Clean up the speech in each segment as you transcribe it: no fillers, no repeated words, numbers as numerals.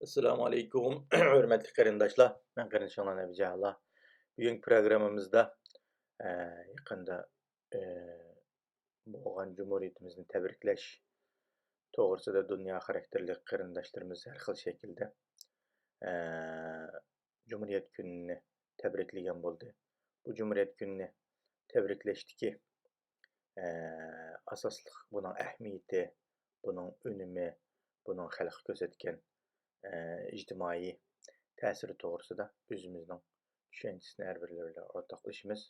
Assalamu alaikum, hürmetli qarindoshlar. Men qarindoshlar Nabijallah. Bugungi programmamizda yaqinda bo'lgan Cumhuriyetimizni tabriklash to'g'risida dunyo xarakterli qarindoshlarimiz har xil shaklda Cumhuriyet kunini tabriklagan bo'ldi. Bu Cumhuriyet kunini tabriklashdiki asosli buning ahamiyati, buning önemi, buning xalqqa ko'rsatgan ijtimoiy ta'siri to'g'risida o'zimizning tushanchisini har birlari o'rtoqlashimiz.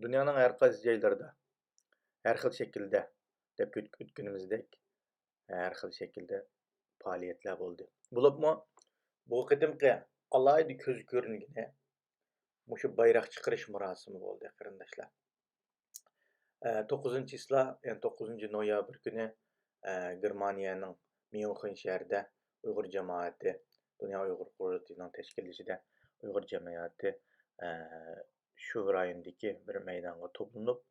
Dunyoning har qaysi joylarida har xil shaklda deb o'tganimizdek har xil shaklda faoliyatlar bo'ldi. Bo'libmi bu qadimgi alohida ko'z ko'ringani mushu bayroq chiqarish murosimi bo'ldi qarindoshlar. 9-isla, ya'ni 9 noyabr kuni Germaniyaning Myunxen şəhərində Uyğur cəmiyyəti, Dünya Uyğur Qurultayının təşkilləşində Uyğur cəmiyyəti şu rayondakı bir meydanda toplanıb,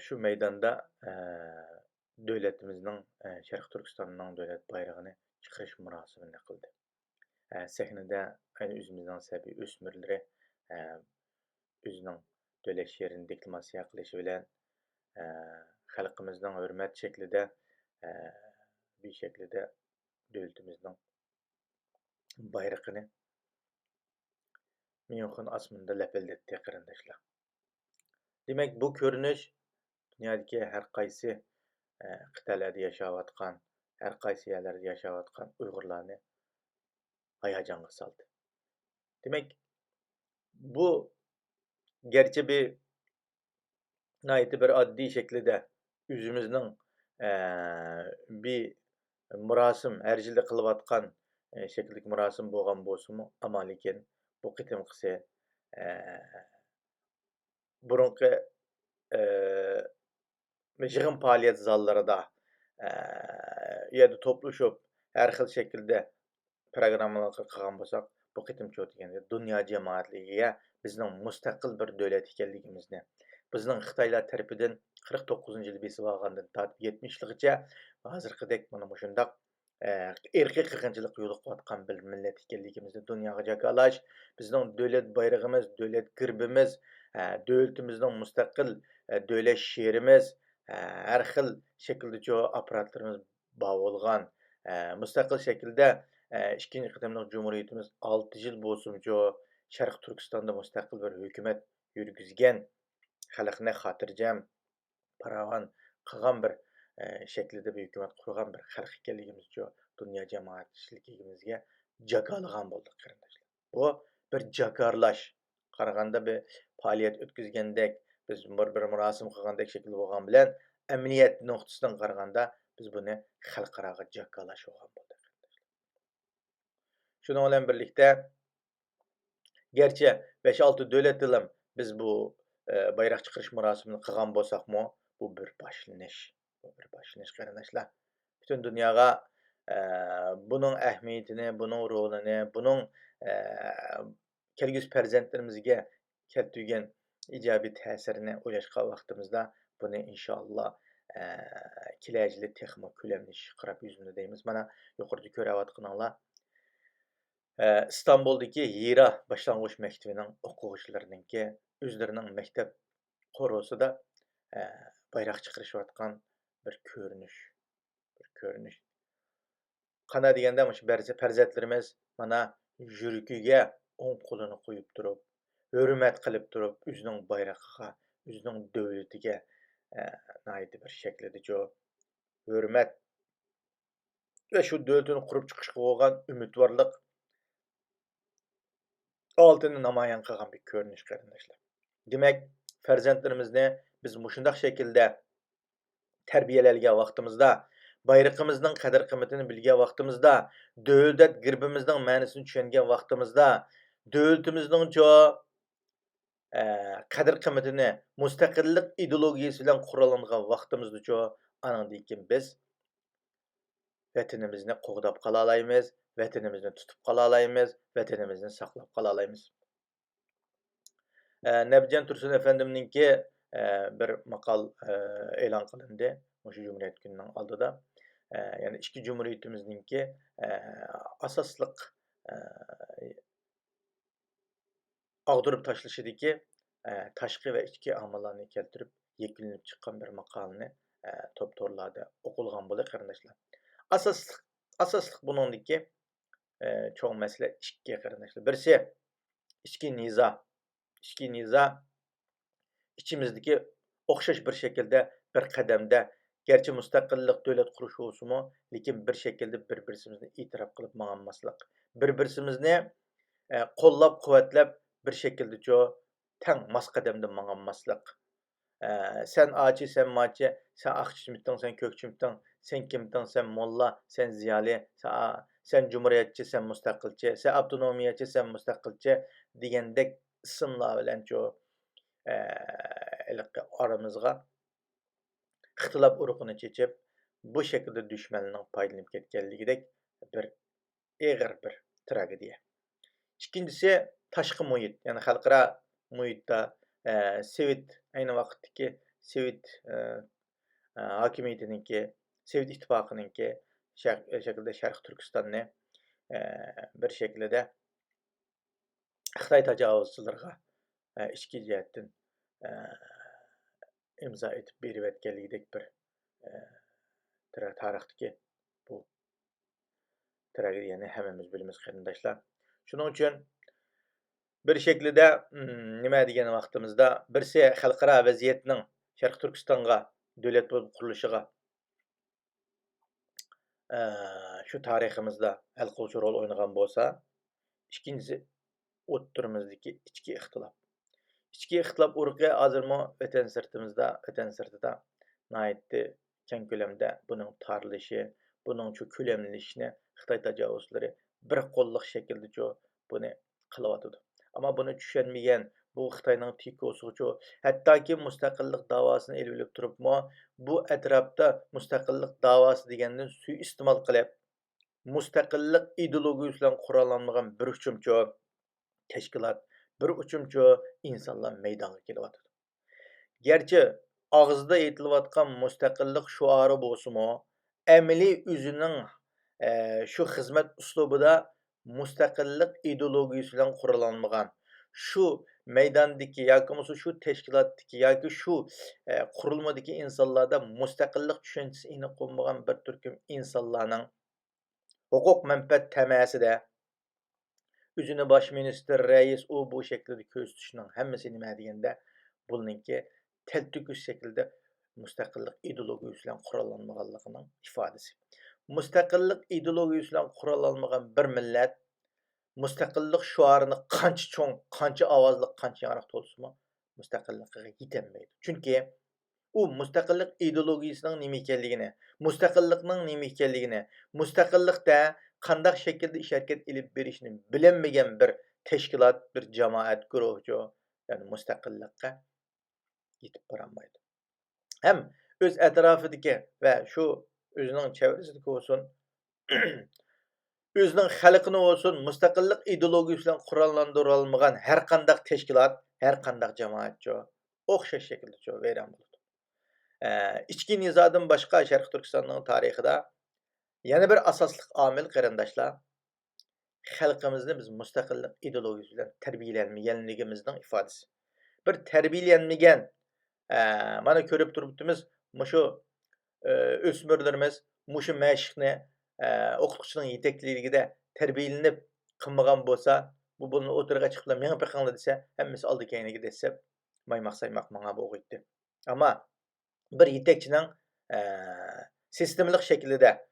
şu meydanda dövlətimizin, Şərq Türkistanının dövlət bayrağını çıxarış mərasimini qıldı. Səhnədə özümüzün səbi ösmürləri özünün dövlət şeirini deklamasiya qilishi bilan xalqimizning hurmat shaklida bir shaklida davlatimizning bayrog'ini Myunxen osmonida lapildatdi qarindoshlar. Demak, bu ko'rinish dunyodagi har qaysi qit'alarda yashayotgan, har qaysi yerlarda yashayotgan Uyg'urlarni hayajonga soldi. Demak, bu gerçi bir oddiy shaklida o'zimizning bir murosim har yilda qilayotgan shakldagi murosim bo'lgan bo'lsa-mu, ammo lekin bu qitimqisi burunqi yig'in faoliyat zallarida yerda to'plashib har xil shaklda programmalar qilgan bo'lsak, bu qitimchi o'tganda dunyo jamoatligiga bizning mustaqil bir davlat ekanligimizni, bizning Xitoylar tarafidan 49-yil besib olgandan tortib 70-yilgacha hozirgidek mana shundoq irqiy qirg'inchilik yo'liqayotgan bir millat ekanligimizni dunyoga jakalash, bizning davlat bayrog'imiz, davlat girbimiz, davlatimizning mustaqil davlat she'rimiz, har xil shaklda apparatlarimiz bor bo'lgan, mustaqil shaklda ikkinchi qadamli Cumhuriyetimiz 6 yil bo'lsin-cu Sharq Turkistonda mustaqil bir hukumat yurgizgan, xalqni xotirjam, farovon qilgan bir shaklida bir hukumat qurgan bir xalq ekanligimizga dunyo jamoatchiligimizga jakolagan bo'ldik qarindoshlar. Bu bir jakorlash, qaraganda bir faoliyat o'tkazgandek, biz bir murosim qilgandek shakl bo'lgan bilan amniyat nuqtasidan qaraganda biz buni xalqaroga jakolash bo'lgan bo'ldi. Şunun bilan birlikdə gerçi 5-6 davlat bilan biz bu bayraq çıxarış mərasimini qılğan bolsaqmı, bu bir başlanış. Bu bir başlanış qarindoshlar. Bütün dunyoga bunun ahamiyatini, bunun rolini, bunun kelgusi farzandlarimizga keltirgan ijobiy ta'sirini o'ylashga vaqtimizda buni inshaalloh kelajakda texmo ko'lamli qarab yuzini deymiz. Mana yuqorida ko'rayotganinglar İstanbul'daki Hira başlangıç məktəbinin oxucularınınki özlərinin məktəb qorusida bayraq çıxarışıyotgan bir görünüş. Qana degəndə məşə farzandlarımız mana yürəgiga o'ng qo'lini qo'yib turib, hurmat qilib turib, o'zining bayrog'iga, o'zining davlatiga nayt bir shaklda hurmat va shu davlatini qurib chiqishga bo'lgan umidvorlik altını namoyon qilgan bir ko'rinish qarindoshlar. Demak, farzandlarimizni biz mushundaq shaklda tarbiyalagan vaqtimizda, bayrog'imizning qadr-qimmatini bilgan vaqtimizda, davlat girbimizning ma'nosini tushungan vaqtimizda, davlatimizning qadr-qimmatini mustaqillik ideologiyasi bilan qurollangan vaqtimizda anandan keyin biz vatanimizni qo'g'dab qola olamiz, vatanimizni tutib qola olamiz, vatanimizni saqlab qola olamiz. Nabjan Tursun efendimninki bir maqol e'lon qilindi. Muşu Cumhuriyet gününün aldıda. Yani iki cumhuriyetimizningki asaslyk agdyryp taşlaşydaki taşky we içki amallaryny keltirip ýeklenip çykkan bir makalyny top torlarda okulgan bolar garyndaşlar. Asaslyk asaslyk bunundyki çoň mesele iki garyndaşlar. Birisi içki niza. İçki niza içimizdeki okşaş bir şekilde bir kademde gerçi müstakillik devlet kuruşu olsumu lekin bir şekilde bir-birimizni itiraf kılıp maňanmaslyk. Bir-birimizni kollap kuvvetlep bir şekilde jo teň mas kademde maňanmaslyk. Sen açy, sen maçy, sen akçymydyň, sen kökçümydyň, sen kimdiň, sen molla, sen ziyali, sen cumhuriyetçi, sen müstakilçi, sen abdonomiýaçy, sen müstakilçi digendek isymlar bilen jo aramızga ihtilap urukyny çeçip bu şekilde düşmanlygyň paýdalanyp ketgenligidek bir eger bir tragediýa. İkincisi taşky muhit, yani halkyra muhitda Sowet aýny wagtdaky Sowet hakimiýetininki, Sowet ittipakynyňki şekilde Şerq Türkistany bir şekilde Xitay tajawuzçylarga içki jihetden imza etip berip etkenligidek bir tarihdaky bu tragediýany hemmemiz bilimiz garyndaşlar. Şunuň üçin bir şekilde nime diýen wagtymyzda birisi halkyra waziýetiniň Şerq Türkistanga döwlet bolup kuruluşyga şu tarihimizde el kılçı rol oynagan bolsa, ikincisi oturumuzdaky içki ihtilap. İçki ihtilap uruky hazırmy öten sırtıda naitdi keng kölemde bunyň tarlyşy, bunyň şu kölemlenişini Xitay tajawuzçylary bir gollyk şekilde jo buny kılıp ama bunu düşenmeýän bu Xitaynyň tikosugy hattoki mustaqillik dawasyny elbilip turupmy bu etrapda mustaqillik dawasy degenden suistimal kılıp mustaqillik ideologiýasy bilen kurallanmagan bir üçümçü teşkilat, bir üçümçü insanlar meýdanga kelyp gerçi ağızda aytilypatgan mustaqillik şuary bolsumy, emeli özüniň şu hizmet uslubyda mustaqillik ideologiýasy bilen kurallanmagan, şu meýdandaky ýa-ki şu teşkilatdaky ýa-ki şu kurulmadaky insanlarda mustaqillik düşünçesi iňe bolmagan bir türküm insanlaryň hukuk menfaat temäside özüni baş minister, reis o bu şekilde köz tutuşynyň hemmesi nime diýende bununki teltüküs şekilde mustaqillik ideologiýasy bilen kurallanmaganlygynyň ifadesi. Mustaqillik ideologiýasy bilen kurallanmagan bir millet mustaqillik şuaryny kança çoň, kança awazly, kança ýarak bolsumy mustaqillikka ýetenmeýdi. Çünki o mustaqillik ideologiýasynyň nime ekenligini, mustaqilliknyň nime ekenligini, mustaqillikda kandak şekilde iş hareket elip berişini bilenmegen bir teşkilat, bir cemaat guruhçu yani mustaqillikka yetip baranmaydı. Hem öz etrafıdaki ve şu özünün çevresideki olsun, özünün halkyny olsun, mustaqillik ideologiýasy bilen kurallandyrylmagan her kandak teşkilat, her kandak cemaatçı okşaş şekilde çoğu veren buldu. İçki nizadan başka Şerq Türkistanyň tarihida yana bir asaslyk amil garyndaşlar, halkymyzny biz mustaqillik ideologiýasy bilen terbiýelenmeýänligimizdiň ifadesi. Bir terbiýelenmegen mana körüp durupdymyz, muşu ösmürlerimiz, muşu meşikni okutuşynyň ýetekliginde terbiýelenip kılmagan bolsa, bu bunu oturga çykyp meňe bakýanlar dese, hemmesi aldy keýnege gidese, maýmak saýmak maňa bogypdy. Ama bir ýetekçiniň sistemlik şekilde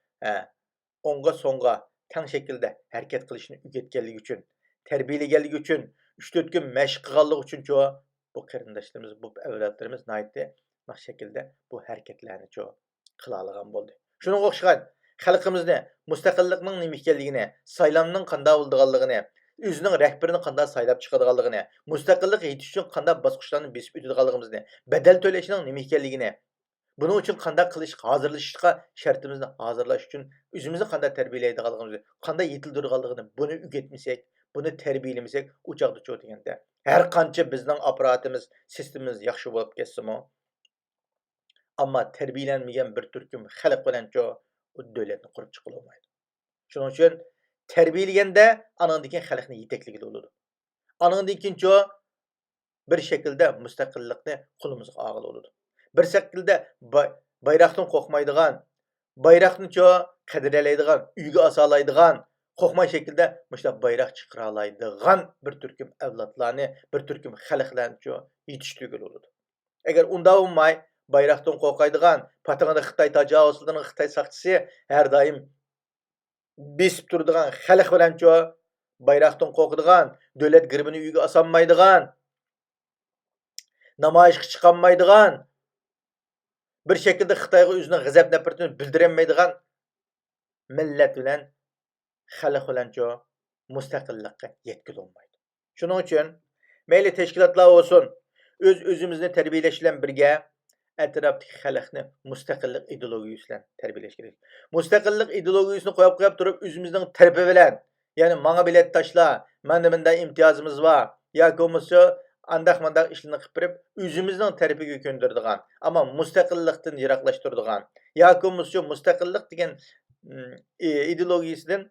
onga songa teň şekilde hereket kılışını ügetkenligi üçin, terbiýelegenligi üçin, 3-4 gün meşk kılganlygy üçin çoğu bu kırındaşlarımız, bu evlatlarımız naitdi bu şekilde bu hareketlerini çoğu kılalagan boldy. Şuna okşagan halkymyzny mustaqillikniň nime ekenligini, saýlamnyň kanda boldyganlygyny, özüniň rehberini kanda saýlap çykdyganlygyny, mustaqillik ýetiş üçin kanda basgyçlarny besip ötüdiganlygymyzy, bedel töleşiniň nime ekenligini, buning üçin kanda kılıç hazırlaşyşga şertimizni hazırlaş üçin özümüzni kanda terbiýeleýdiganlygymyzy, kanda ýetildirýänligini bunu ügetmesek, bunu terbiýelemesek, o çagda çoğu degende her kança bizning aparatymyz, sistemimiz ýaxşy bolup getsimi, Ama terbiyelenmeyen bir türküm xalq bilenço o devletni kurup çıkılamaydı. Şunun için terbiyelегенде anandikin xalqni yetekligide oludu. Anandikinço bir şekilde müstakillikni kulumuzga ağıl oludu. Bir şekilde bayraqdan qo'rqmaydigan, bayraqniço qadrlaydigan, uyga asalaydigan, qo'rqmay şekilde muşta bayraq chiqaralaydigan bir türküm avlodlarni, bir türküm xalqlarniço yetiştirgili oludu. Eğer unda olmay, bayraqdan qo'rqaydigan, patığında Xitoy tajovuzchidan Xitoy saqchisi her daim besip turadigan xalq bilanço bayraqdan qo'rqadigan, davlat girbini uyga asanmaydigan, namoyishga chiqolmaydigan, bir şekilde Xitoyga o'zining g'azab nafratini bildirilmaydigan millat bilan xalq bilanço mustaqillikka yetkazolmaydi. Shuning uchun mayli tashkilotlar bo'lsin, o'zimizni tarbiyalash bilan birga atrofdagi xalqni mustaqillik ideologiyasi bilan tarbiyalash kerak. Mustaqillik ideologiyasini qo'yib turib, o'zimizning tarbi bilan, ya'ni menga bilet tashla, menda bunday imtiyozimiz bor, yoki bo'lmasa andaq-mandaq ishlarni qilib berib, o'zimizning tarbiga ko'ndiradigan, ammo mustaqillikdan yiroqlashtiradigan, yoki bo'lmasa mustaqillik degan ideologiyasidan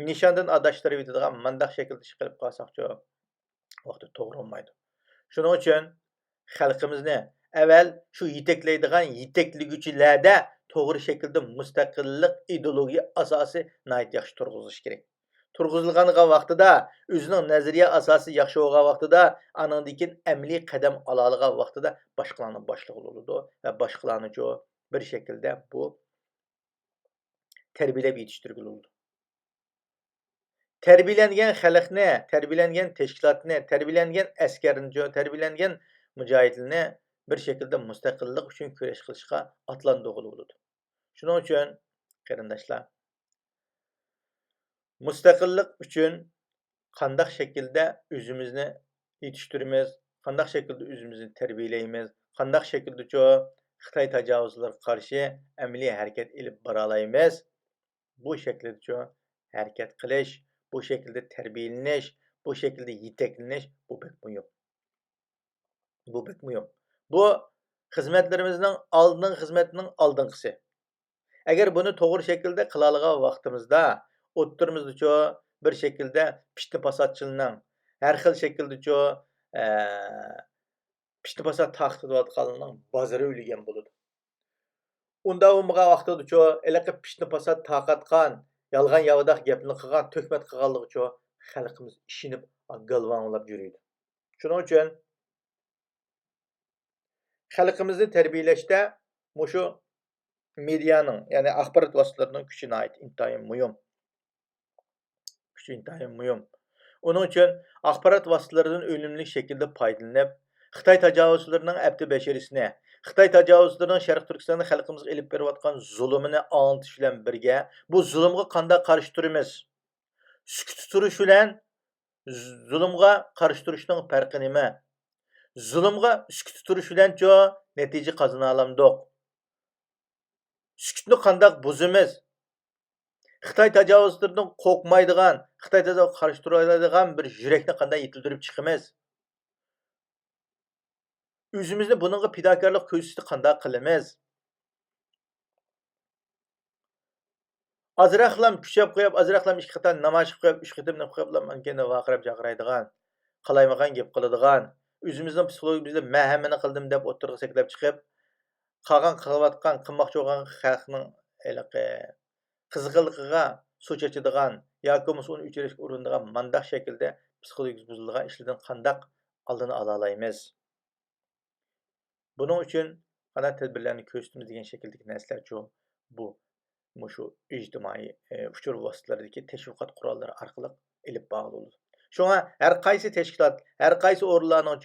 nishondan adashtirib yetadigan mandaq shaklda ish qilib qolsaqchi, vaqti to'g'ri bo'lmaydi. Shuning uchun xalqimizni evvel şu yeteklaydigan yetekligüchilarda to'g'ri shaklda mustaqillik ideologiya asosi nayt yaxshi turg'izilish kerak. Turg'izilgan vaqtida o'zining nazariya asosi yaxshi bo'lgan vaqtida anandikin amaliy qadam oladigan vaqtida boshqalarni boshliq bo'ladi va boshqalarni bir shaklda bu tarbiyalab yetishtirgili bo'ladi. Terbiyelengen xalqni, terbiyelengen teşkilatni, terbiyelengen askarni, terbiyelengen mujohidlarni bir şekilde mustaqillik uchun kurash qilishga atlandirg'ili bo'ladi. Shuning uchun qarindoshlar, mustaqillik uchun qanday shaklda o'zimizni yetishtiramiz, qanday shaklda o'zimizni tarbiyalaymiz, qanday shaklda Xitoy tajovuzlariga qarshi amaliy harakat ilib bora olamiz. Bu shaklda harakat qilish, bu şekilde terbiyeleniş, bu şekilde yetekleniş, bu pek mühim. Bu pek mühim. Bu hizmetlerimizin hizmetinin aldığısı. Eğer bunu doğru şekilde kılalığa vaktimizde, oturumuzda bir şekilde pişti pasatçılığının, her xil şekilde pişti pasat taxtıvat kalının bazarı öylegen buludu. Unda umğa vaqtida elaqi pişti pasat taqatqan, yalğan yavadaq gapni qilgan, tökmat qilganligi uchun xalqimiz ishinib, galvanlab yuriydi. Shuning uchun xalqimizni tarbiyalashda mushu medianing, ya'ni axborot vositalarining kuchi intayin muhim. Kuchi intayin muhim. Onun uchun axborot vositalaridan unumli shaklda foydalanib, Xitoy tajovuzchilarining abdi basharisini, Xitoy tajovuzchilarining Sharq Turkistonda xalqimizga elib berayotgan zulmini anglatish bilan birga, bu zulmga qanday qarshi turamiz? Sukut turish bilan zulmga qarshi turishning farqi nima? Zulmga sukut turish bilan natija qozona olamdiq. Sukutni qanday buzamiz? Xitoy tajovuzchilaridan qo'rqmaydigan, Xitoy tajovuzga qarshi turadigan bir yurakni qanday yetildirib chiqamiz? O'zimizni buningga fidokorlik ko'rsatishni qanday qilamiz? Azraqlam kuchab qo'yib, azraqlam ikki qator namoyish qo'yib, uch qatimni qo'yiblar, menga vaqirab chaqiradigan, qalaymagan gap qiladigan, o'zimizning psixologimizda men hammani qildim deb o'tirg'i saklab chiqib, qolgan qilayotgan, qilmoqchi bo'lgan xalqning qiziqiligiga suv chechadigan yoki uni o'chirishga urinadigan mandaq shaklda psixologik buzilgan ishlardan qandaq oldini ola olamiz? Bunun uchun qanday tadbirlarni ko'rsatamiz degan shakldagi narsalar bu mushu ijtimoiy uchur vositalaridagi tashviqot qurollari orqali ilib bog'lanadi. Shunga har qaysi tashkilot, har qaysi o'rinlarning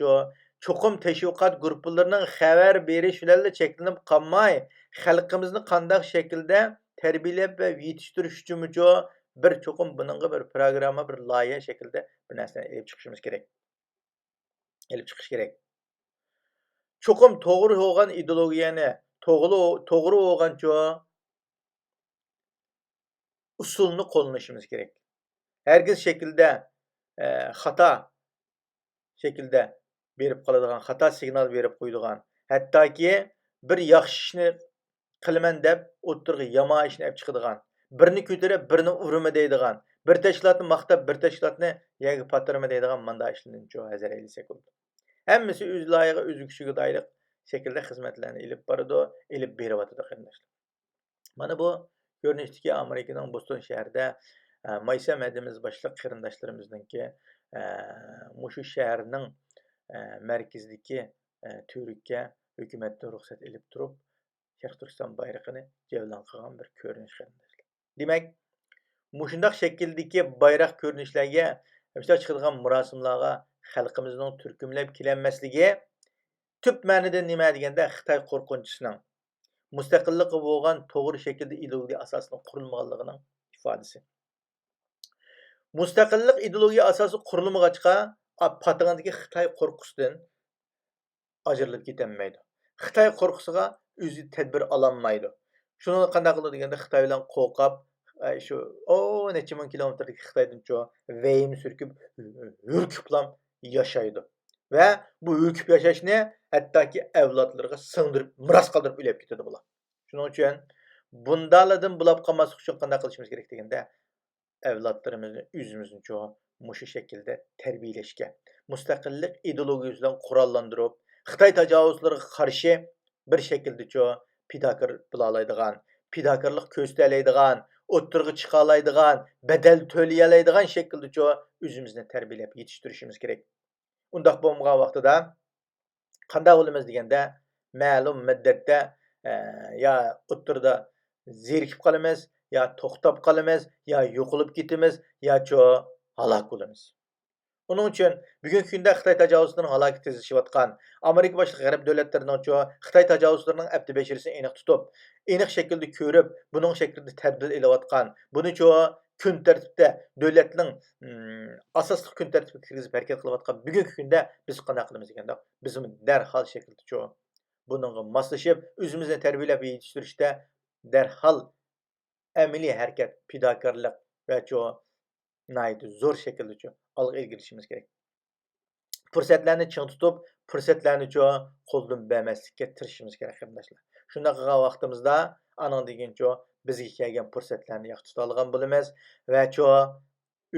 cho'qim tashviqot guruhlarining xabar berish bilan cheklanib qolmay, xalqimizni qanday shaklda tarbiyalab va yetishtirish uchun bir cho'qim buningga bir programma, bir loyiha shaklida bir narsani ilib chiqishimiz kerak. Ilib chiqish kerak. Çoxum to'g'ri bo'lgan ideologiyani, to'g'ri bo'lgan usulni qo'llanishimiz kerak. Herkes şekilde xato şekilde berib qoladigan, xato signal berib qo'yadigan, hattoki bir yaxshi ishni qilaman deb o'ttirg'i yomon ishni olib chiqadigan, birini ko'tarib birini urma deydigan, bir tashkilotni maqtab bir tashkilotni yerga patirma deydigan manda ishlarni hazar aylasak bo'ladi. Hammasi o'z loyig'i, o'z kuchiga doir shaklda xizmatlarni ilib boradi, ilib beryotadi qarindoshlar. Mana bu ko'rinishdagi Amerikaning Boston shahrida Maysa madimiz boshliq qarindoshlarimizninki mushu shaharning markazidagi turikka hukumatdan ruxsat ilib turib, Sharq Turkiston bayrog'ini javlon qilgan bir ko'rinish qarindoshlar. Demak, mushundaq shakldagi bayroq ko'rinishlarga, misol chiqadigan murosimlarga xalqimizning turkumlab kelinmasligi tüp ma'nida nima deganda Xitoy qo'rqinchisining mustaqillikqa bo'lgan to'g'ri shaklda ideologiya asosida qurilmaganligining ifodasi. Mustaqillik ideologiya asosi qurilmag'achqa patagandagi Xitoy qo'rqusidan ajralib ketolmaydi. Xitoy qo'rqusiga o'zi tadbir ololmaydi. Shuni qanday qiladi deganda Xitoy bilan qo'rqib, shu necha ming kilometrdagi Xitoydan vayim surkib, hurkiblam yashaydi. Ve bu hurkib yashashni hattoki avlodlarga singdirib, miros qoldirib o'lib ketadi bular. Shuning uchun bundalardan bulab qolmaslik uchun qanday qilishimiz kerak deganda avlodlarimizni o'zimizni mushu shaklda tarbiyalashga, mustaqillik ideologiyasi bilan qurollantirib, Xitoy tajovuzlariga qarshi bir shaklda pidokor bo'la oladigan, pidokorlik ko'rsataoladigan, o'ttirg'i chiqa oladigan, badal to'lay oladigan shaklda o'zimizni tarbiyalab yetishtirishimiz kerak. Undaq bo'lmagan vaqtida qanday bo'lamiz deganda ma'lum muddatda ya o'ttirda zerikib qolamiz, ya to'xtab qolamiz, ya yo'qolib ketamiz, ya halok bo'lamiz. Onun uchun bugungi kunda Xitoy tajovuzlarining halokati tezlashayotgan, Amerika boshqa g'arb davlatlarining Xitoy tajovuzlarining abdi bashirisini aniq tutib, aniq shaklda ko'rib, buning shaklida tadbir elayotgan, buni kun tartibda davlatning asosli kun tartibiga kirgizib harakat qilayotgan bugungi kunda biz qanday qilamiz deganda, biz darhol shaklda buningga moslashib, o'zimizni tarbiyalab yetishtirishda darhol amaliy harakat, pidokorlik va zo'r shaklda olg'a ilgirishimiz kerak. Fursatlarni ching tutib, fursatlarni qo'ldan bermaslikka tirishimiz kerak qarindoshlar. Shunday qilgan vaqtimizda aning degan bizga kelgan fursatlarni yaxshi tuta olgan bo'lamiz va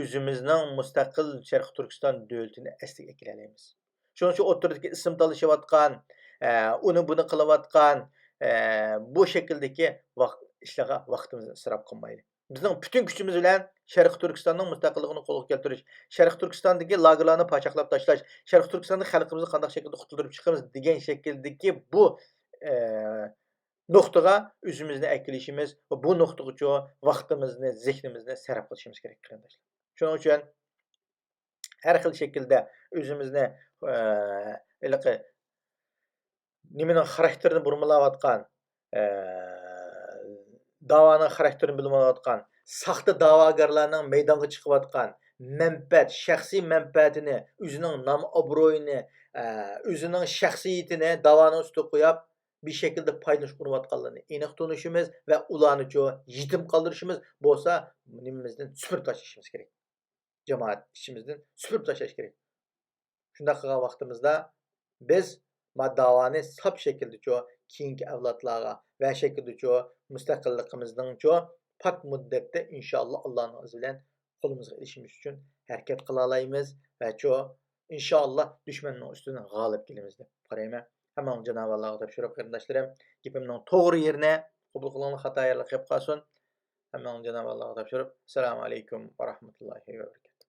o'zimizning mustaqil Sharq Turkiston davlatini asliga kelamiz. Shuning uchun o'rtadagi ism talashayotgan, uni buni qilayotgan bu shakldagi ishlarga vaqtimizni isrof qilmaylik. Bizning bütün kuchimiz bilan Sharq Turkistonning mustaqilligini qo'lga keltirish, Sharq Turkistondagi lagerlarni pachaqlab tashlash, Sharq Turkistonda xalqimizni qanday shaklda qutultirib chiqamiz degan shakldagi bu nuqtaga o'zimizni akilishimiz va bu nuqtaga vaqtimizni, zehnimizni sarf qilishimiz kerak qarindoshlar. Shuning uchun har xil shaklda o'zimizni nimaning xarakterini burmalayotgan, da'voning xarakterini bilmayotgan, saxta da'vogarlarning maydonga chiqayotgan, manfaat, shaxsiy manfaatini, o'zining nom obro'yini, o'zining shaxsiyatini da'voning ustiga qo'yib, bir şekilde paylaş kuruyotganlarını aniq tunishimiz va ularni yetim qoldirishimiz bo'lsa, nimamizdan supurib tashlashimiz kerak. Jamoat ishimizdan supurib tashlash kerak. Shunday qilgan vaqtimizda biz davoni sap shaklda keyingi avlodlarga va shaklda mustaqilligimizning pat muddatda inshaalloh Allohning izni bilan qo'limizga ilishimiz uchun harakat qila olamiz va inshaalloh dushmanning ustidan g'olib kelamiz deb qarayman. Hamon Cenab-ı Allah'a topşırıp kardeşlerim, gipimden doğru yerine, qabul qilgan xato yerlik qilib qolsin. Hamon Cenab-ı Allah'a topşırıp, Selamun Aleyküm ve Rahmetullahi ve Berekatuhu.